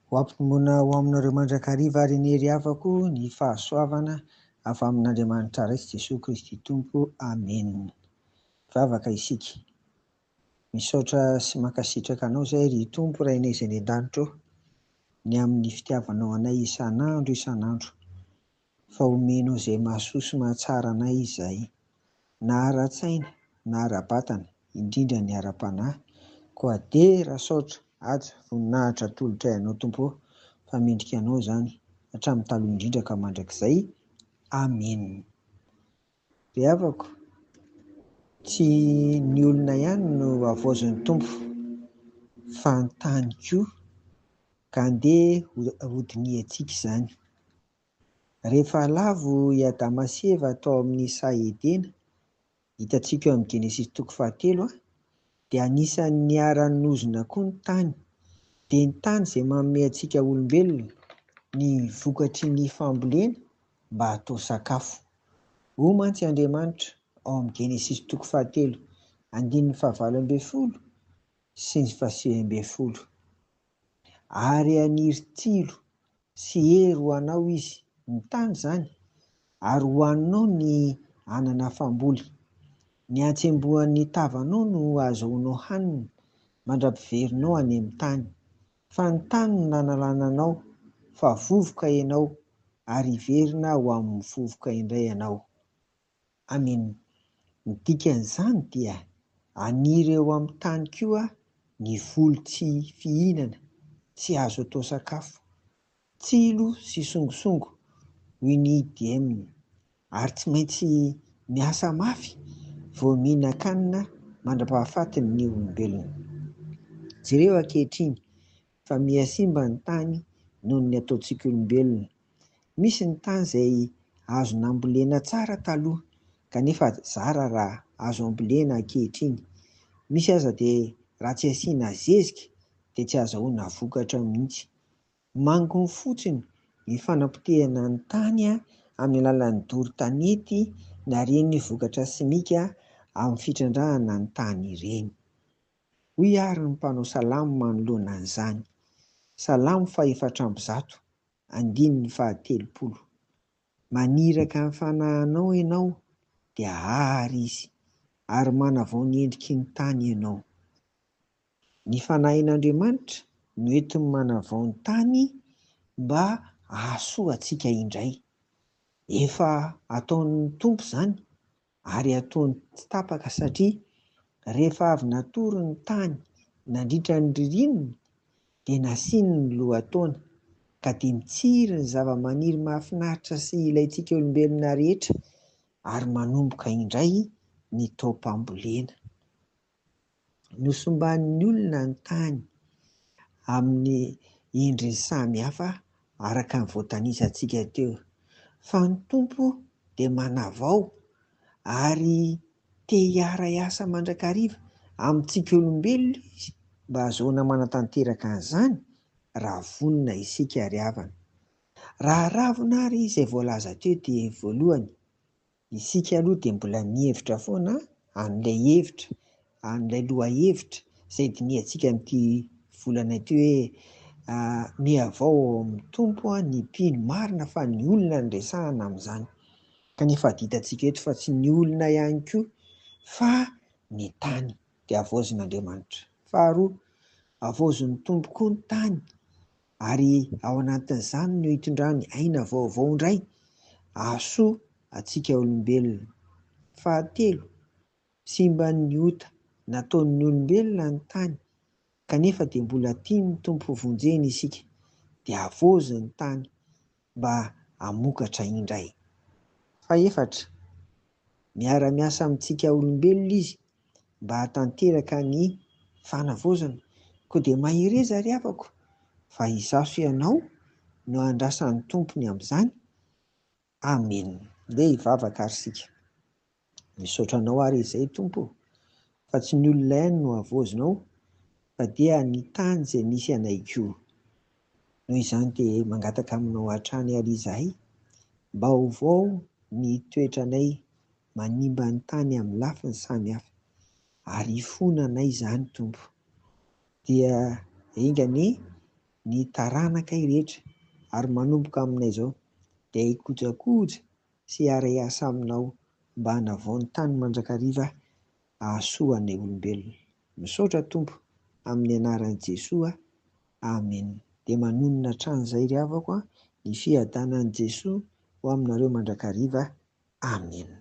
Ho ampitombona ho aminareo mandrakariva ary ny hery havako ny fahasoavana avy amin'Andriamanitra Raitsy Jesosy Kristy Tompo. Amen. Vavaka isika. Misaotra sy mankasitraka anao izay ry Tompo Rainay izay ny an-danitra eo, ny amin'ny fitiavanao anay isan'andro isan'andro, fa omenao izay mahasoa sy mahatsara anay izay, na ara-tsaina na ara-batana, indrindra ny ara-panahy. Koa dera saotra aja voninahitra tolotra ianao Tompo, fa mendrika anao izany hatramin'ny taloha indrindra ka mandrakizay. Amen. Ry havako, tsy ny olona ihany no havaozin'ny Tompo, fa ny tany koa, ka andeha hodiniantsika izany. Rehefa lavo i Adama sy Eva tao amin'ny saha Edena, hitantsika eo amin'ny Genesis 3:7, dia anisan'ny niara-nozona koa ny tany, dia ny tany izay manome antsika olombelona ny vokatry ny fambolena mba hatao sakafo. Hoy mantsy Andriamanitra ao amin'ny Genesis 3:7, 9:12 sy 10:12, ary haniry tsilo sy hery ho anao izy, ny tany izany, ary hohaninao ny anana famboly. Ny hatsembohan'ny tavanao no ahazoanao hanina mandra-piverinao any amin'ny tany, fa ny tany no nanalana anao, fa vovoka ianao ary hiverina ho amin'ny vovoka indray ianao. Amen. Ny dikan'izany dia haniry eo amin'ny tany koa ny voly tsy fihinana, tsy azo atao sakafo, tsilo sy songosongo hoy ny IDM, ary tsy maintsy miasa mafy vao mihinan-kanina mandra-pahafatiny ny olombelona. Jereo ankehitriny fa mihasimba ny tany noho ny ataontsika olombelona. Misy ny tany izay azo nambolena tsara taloha kanefa zara raha azo ambolena ankehitriny. Misy aza dia raha tsy asiana zezika dia tsy ahazoana vokatra mihitsy. Mangony fotsiny ny fanapotehana ny tany amin'ny alalan'ny doro tanety na ireny vokatra simika amin'ny fitrandrahana ny tany ireny. Hoy ary ny mpanao Salamo manoloana an'izany. Salamo 430:30. Maniraka ny fanahinao ianao dia ahary izy, ary manavao ny endriky ny tany ianao. Ny fanahin'Andriamanitra no entiny manavao ny tany mba hahasoa antsika indray. Efa ataon'ny Tompo izany, ary ataony tsy tapaka, satria rehefa avy natory ny tany nandritra ny ririnina dia nasiany ny lohataona, ka dia mitsiry ny zava-maniry mahafinaritra sy ilaintsika olombelona rehetra, ary manomboka indray ny taom-pambolena. Nosomban'ny olona ny tany amin'ny endriny samy hafa araka ny voatanisantsika teo, fa ny Tompo dia manavao ary te hiara-hiasa mandrakariva amintsika olombelona izy, mba ahazoana manatanteraka an'izany raha vonona isika ry havana. Raha ravina ary izay voalaza teo dia voalohany, isika aloha dia mbola mihevitra foana an'ilay hevitra, an'ilay lohahevitra izay diniantsika amin'ity volana ity hoe mihavao amin'ny Tompo ny mpino marina, fa ny olona no resahana amin'izany. Kanefa ditantsika eto fa tsy ny olona ihany koa, fa ny tany dia havaozin'Andriamanitra. Faharoa, havaozin'ny Tompo koa ny tany, ary ao anatin'izany no hitondrany aina vaovao indray hahasoa antsika olombelona. Fahatelo, tsy mba ny ota nataon'ny olombelona ny tany, kanefa dia mbola tiany ny Tompo vonjeny isika, dia havaoziny tany mba hamokatra indray. Faefatra, miara-miasa amintsika olombelona izy mba hatanteraka ny fanavaozana. Koa dia mahireza ry havako fa izaso ianao no andrasan'ny Tompony amin'izany. Amen. Dia hivavaka ary sika. Misaotra anao ary izay Tompo, fa tsy ny olona ihany no havaozinao, fa dia ny tany izay nisy anay koa. Noho izany dia mangataka aminao hatrany ary izahay, mba hovao ny toetranay manimba ny tany amin'ny lafiny samy hafa, ary hifona anay izany Tompo, dia engany ny taranaka rehetra ary manomboka aminay izao dia hikojakoja sy hiara-iasa aminao mba hanavao ny tany mandrakariva ahasoanay olombelona. Misaotra Tompo, amin'ny anaran'i Jesoa, amena. Dia manonona hatramin'izay ry havako ny fiadanan'i Jesoa ho aminareo mandrakariva. Amena.